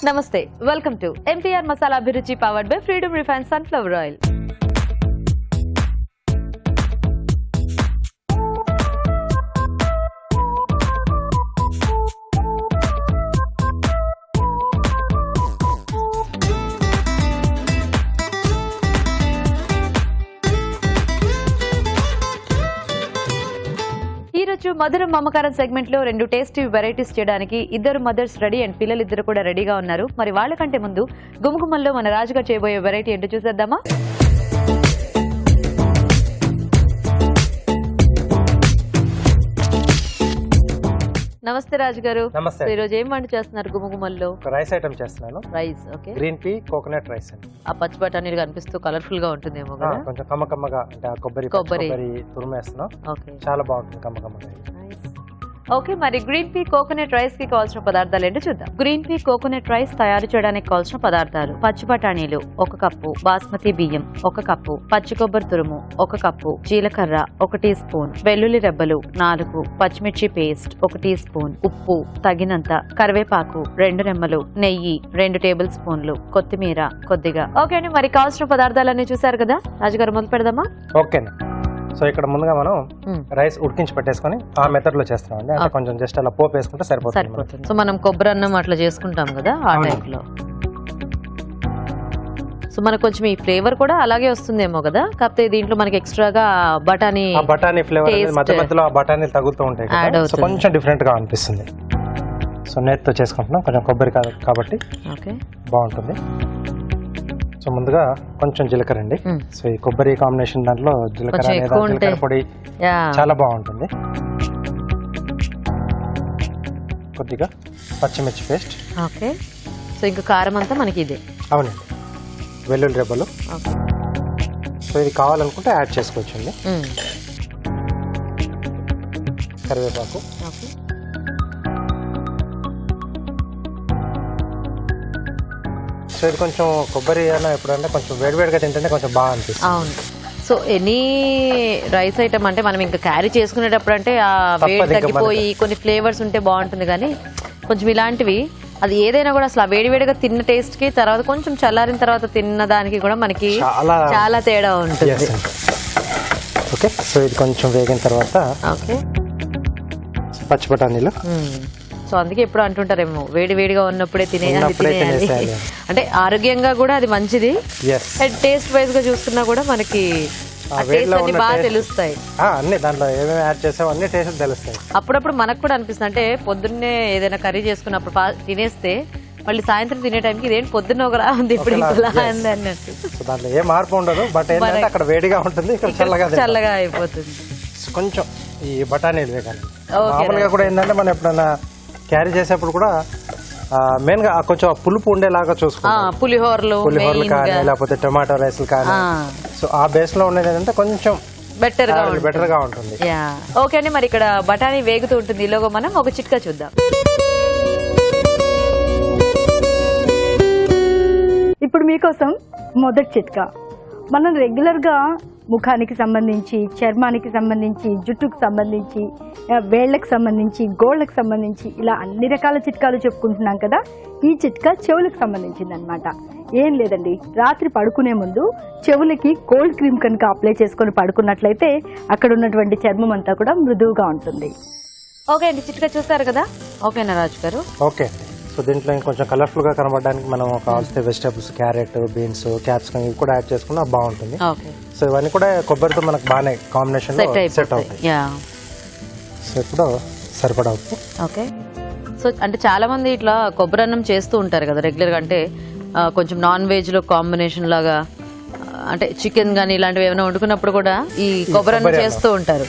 నమస్తే, welcome to MTR masala అభిరుచి powered by freedom refined sunflower oil. మధురం మమకారం సెగ్మెంట్ లో 2 టేస్టీ వెరైటీస్ చేయడానికి ఇద్దరు మదర్స్ రెడీ అండ్ పిల్లలిద్దరు కూడా రెడీగా ఉన్నారు. మరి వాళ్ళకంటే ముందు గుమగుమల్లో మన రాజుగారు చేయబోయే వెరైటీ ఏంటో చూసేద్దామా? నమస్తే రాజు గారు. నమస్తే. ఈ రోజు ఏం వంట చేస్తున్నారు? గుమగుమల్లో రైస్ ఐటమ్ చేస్తున్నాను. Rice, okay. Green P coconut rice అండి. ఆ పచ్చి బఠానీలు కనిపిస్తూ కలర్ఫుల్ గా ఉంటుందేమో కదా. కొంచెం కమ్మకమ్మగా అంటే కొబ్బరి తురిమేస్తున్నాం. ఓకే, చాలా బాగుంటుంది కమ్మకమ్మగా. ఓకే, మరి గ్రీన్ పీ కోకోనట్ రైస్ కి కావాల్సిన పదార్థాలు ఏంటో చూద్దాం. గ్రీన్ పీ కోకోనట్ రైస్ తయారు చేయడానికి కావాల్సిన పదార్థాలు: పచ్చి బఠానీలు 1 కప్పు, బాస్మతి బియ్యం 1 కప్పు, పచ్చి కొబ్బరి తురుము 1 కప్పు, జీలకర్ర 1 టీ స్పూన్, వెల్లుల్లి రెబ్బలు 4, పచ్చిమిర్చి పేస్ట్ 1 టీ స్పూన్, ఉప్పు తగినంత, కరివేపాకు 2 రెమ్మలు, నెయ్యి 2 టేబుల్ స్పూన్లు, కొత్తిమీర కొద్దిగా. ఓకే అండి, మరి కావాల్సిన పదార్థాలన్నీ చూసారు కదా. రాజుగారు మొదలు పెడదామా? ఓకే. సో ఇక్కడ ముందుగా మనం రైస్ ఉడికించి పెట్టేసుకొని ఆ మెథడ్ లో చేస్తాం అండి. అంటే కొంచెం జస్ట్ అలా పోపు వేసుకుంటే సరిపోతుంది. సో మనం కొబ్బరి అన్నం అట్లా చేసుకుంటాం కదా, ఆ టైప్ లో. సో మనకు కొంచెం ఈ ఫ్లేవర్ కూడా అలాగే వస్తుందేమో కదా, కాకపోతే దీంట్లో మనకి ఎక్స్ట్రాగా బఠానీ ఫ్లేవర్ మధ్య మధ్యలో ఆ బఠానీలు తగులుతూ ఉంటాయి, సో కొంచెం డిఫరెంట్ గా అనిపిస్తుంది. సో నేతితో చేసుకుంటున్నాం, కొంచెం కొబ్బరి కాబట్టి బాగుంటుంది. సో ముందుగా కొంచెం జీలకర్ర అండి. సో ఈ కొబ్బరి కాంబినేషన్ దాంట్లో జీలకర్ర పొడి చాలా బాగుంటుంది. కొద్దిగా పచ్చిమిర్చి పేస్ట్. ఓకే, సో ఇంకా కారం అంతా మనకి ఇదే. అవునండి, వెల్లుల్లి రెబ్బలు. సో ఇది కావాలనుకుంటే యాడ్ చేసుకోవచ్చండి. కరివేపాకు. సో ఇది కొంచెం కొబ్బరి అన్న ఎప్పుడంటే కొంచెం వేడివేడిగా తింటే కొంచెం బాగా అనిపిస్తుంది. అవును. సో ఎనీ రైస్ ఐటమ్ అంటే మనం ఇంకా క్యారీ చేసుకునేటప్పుడు అంటే ఆ వేడి తగ్గిపోయి కొన్ని ఫ్లేవర్స్ ఉంటే బాగుంటుంది, కానీ కొంచెం ఇలాంటివి అది ఏదైనా కూడా అసలు వేడివేడిగా తిన్న టేస్ట్ కి తర్వాత కొంచెం చల్లారిన తర్వాత తిన్న దానికి కూడా మనకి చాలా తేడా ఉంటుంది. ఓకే, సో ఇది కొంచెం వేగిన తర్వాత ఓకే పచ్చి బఠానీలు. సో అందుకే ఎప్పుడు అంటుంటారేమో వేడి వేడిగా ఉన్నప్పుడే తినేయాలి, అంటే ఆరోగ్యంగా కూడా అది మంచిది. టేస్ట్ వైజ్ గా చూసుకున్నా కూడా మనకి బాగా తెలుస్తాయి. అన్ని దాంట్లో ఏమేమి యాడ్ చేసావు అన్ని టేస్ట్ తెలుస్తాయి. అప్పుడప్పుడు మనకు కూడా అనిపిస్తుంది, అంటే పొద్దున్నే ఏదైనా కర్రీ చేసుకున్నప్పుడు తినేస్తే మళ్ళీ సాయంత్రం తినే టైంకి ఇదేంటి పొద్దున్న ఒకలా ఉంది, ఇప్పుడు ఇంకోలా ఉంది అన్నట్టు. దాంట్లో ఏ మార్పు ఉండదు, బట్ ఏంటంటే అక్కడ వేడిగా ఉంటుంది, చల్లగా అయిపోతుంది. కొంచెం ఈ బఠానీలు వేగాలి. మామూలుగా కూడా ఏంటంటే మనం ఎప్పుడైనా క్యారీ చేసేప్పుడు కూడా మెయిన్ గా కొంచెం పులుపు ఉండేలాగా చూసుకోవాలి. పులిహోరలు కానీ లేకపోతే టొమాటో రైస్లు కానీ, సో ఆ బేస్ లో ఉండేది ఏంటంటే కొంచెం బెటర్ గా ఉంటుంది. ఓకే అండి, మరి ఇక్కడ బఠానీ వేగుతూ ఉంటుంది, ఈలోగా మనం ఒక చిట్కా చూద్దాం. ఇప్పుడు మీకోసం మొదటి చిట్కా. మనం రెగ్యులర్ గా ముఖానికి సంబంధించి, చర్మానికి సంబంధించి, జుట్టుకు సంబంధించి, వేళ్లకు సంబంధించి, గోళ్లకు సంబంధించి ఇలా అన్ని రకాల చిట్కాలు చెప్పుకుంటున్నాం కదా. ఈ చిట్కా చెవులకు సంబంధించింది అనమాట. ఏం లేదండి, రాత్రి పడుకునే ముందు చెవులకి కోల్డ్ క్రీమ్ కనుక అప్లై చేసుకొని పడుకున్నట్లయితే అక్కడ ఉన్నటువంటి చర్మం అంతా కూడా మృదువుగా ఉంటుంది. ఓకే అండి, చిట్కా చూస్తారు కదా. ఓకేనా రాజు గారు? ఓకే. సో దీంట్లో కొంచెం కలర్ఫుల్ గా కనబడడానికి మనం కావాల్సిన వెజిటేబుల్స్, క్యారెట్, బీన్స్, క్యాప్సికమ్ ఇవి కూడా యాడ్ చేసుకున్నా బాగుంటుంది. సో ఇవన్నీ కూడా కొబ్బరితో మనకు బాగానే కాంబినేషన్ సెట్ అవుతాయి. సో ఇప్పుడు సరిపడా ఉప్పు. ఓకే. సో అంటే చాలా మంది ఇట్లా కొబ్బరి అన్నం చేస్తూ ఉంటారు కదా రెగ్యులర్ గా, అంటే కొంచెం నాన్ వెజ్ లో కాంబినేషన్ లాగా, అంటే చికెన్ గానీ ఇలాంటివి ఏమైనా వండుకున్నప్పుడు కూడా ఈ కొబ్బరి అన్నం చేస్తూ ఉంటారు.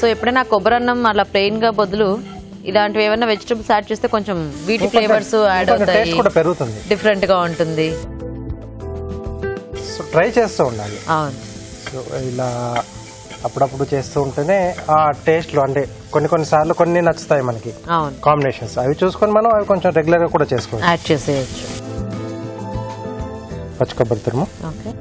సో ఎప్పుడైనా కొబ్బరి అన్నం అలా ప్లెయిన్ గా బదులు ఇలాంటివి ఏమైనా వెజిటబుల్స్ యాడ్ చేస్తే కొంచెం వీటి ఫ్లేవర్స్ యాడ్ అవుతాయి, డిఫరెంట్ గా ఉంటుంది. సో ట్రై చేస్తూ ఉండాలి. అవును. సో ఇలా అప్పుడప్పుడు చేస్తూ ఉంటేనే ఆ టేస్ట్ లో, అంటే కొన్ని సార్లు కొన్ని నచ్చుతాయి మనకి కాంబినేషన్స్, అవి చూసుకొని మనం అవి కొంచెం రెగ్యులర్ గా కూడా చేసుకోవాలి, యాడ్ చేసేయచ్చు. పచ్చి కొబ్బరి తురుము. ఓకే.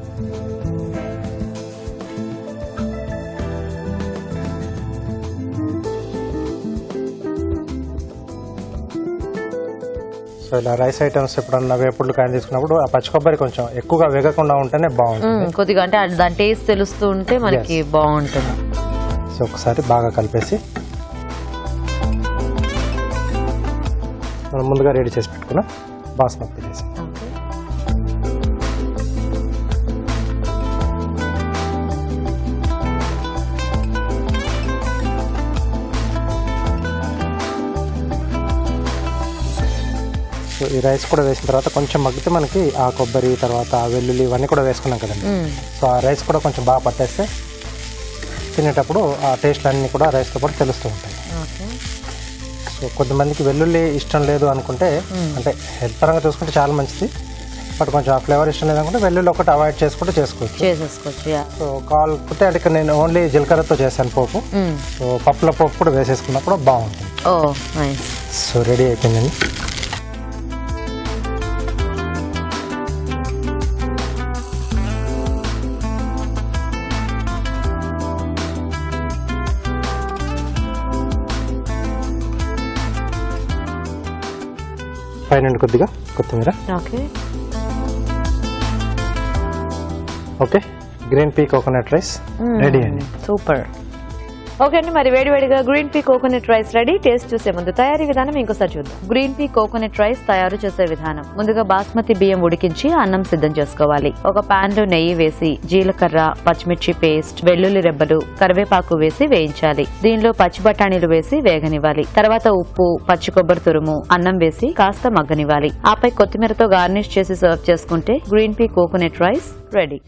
సో ఇలా రైస్ ఐటమ్స్ ఎప్పుడన్నా వేపుడులు కానీ తీసుకున్నప్పుడు ఆ పచ్చి కొబ్బరి కొంచెం ఎక్కువగా వేగకుండా ఉంటేనే బాగుంటుంది. కొద్దిగా అంటే దాని టేస్ట్ తెలుస్తూ ఉంటే మనకి బాగుంటుంది. సో ఒకసారి బాగా కలిపేసి మనం ముందుగా రెడీ చేసి పెట్టుకున్నాం బాస్మతి రైస్. సో ఈ రైస్ కూడా వేసిన తర్వాత కొంచెం మగ్గితే మనకి ఆ కొబ్బరి తర్వాత ఆ వెల్లుల్లి ఇవన్నీ కూడా వేసుకున్నాం కదండి. సో ఆ రైస్ కూడా కొంచెం బాగా పట్టేస్తే తినేటప్పుడు ఆ టేస్ట్ అన్నీ కూడా రైస్తో పాటు తెలుస్తూ ఉంటాయి. సో కొంతమందికి వెల్లుల్లి ఇష్టం లేదు అనుకుంటే, అంటే హెల్త్ పరంగా చూసుకుంటే చాలా మంచిది, బట్ కొంచెం ఆ ఫ్లేవర్ ఇష్టం లేదనుకుంటే వెల్లుల్లి ఒకటి అవాయిడ్ చేసుకుంటే చేసుకోవచ్చు. సో కాకపోతే అంటే నేను ఓన్లీ జీలకర్రతో చేశాను పోపు. సో పప్పుల పోపు కూడా వేసేసుకున్నప్పుడు బాగుంటుంది. సో రెడీ అయిపోయిందండి. పైన కొద్దిగా కొత్తిమీర. Okay, green P coconut rice ready అండి. సూపర్. ఓకే అండి, మరి వేడివేడిగా green P coconut rice ready. Taste చూసే ముందు తయారీ విధానం ఇంకోసారి చూద్దాం. గ్రీన్ పీ కోకోనట్ రైస్ తయారు చేసే విధానం: ముందుగా బాస్మతి బియ్యం ఉడికించి అన్నం సిద్ధం చేసుకోవాలి. ఒక పాన్ లో నెయ్యి వేసి జీలకర్ర, పచ్చిమిర్చి పేస్ట్, వెల్లుల్లి రెబ్బలు, కరివేపాకు వేసి వేయించాలి. దీనిలో పచ్చి బఠానీలు వేసి వేగనివ్వాలి. తర్వాత ఉప్పు, పచ్చి కొబ్బరి తురుము, అన్నం వేసి కాస్త మగ్గనివ్వాలి. ఆపై కొత్తిమీరతో గార్నిష్ చేసి సర్వ్ చేసుకుంటే green P coconut rice ready.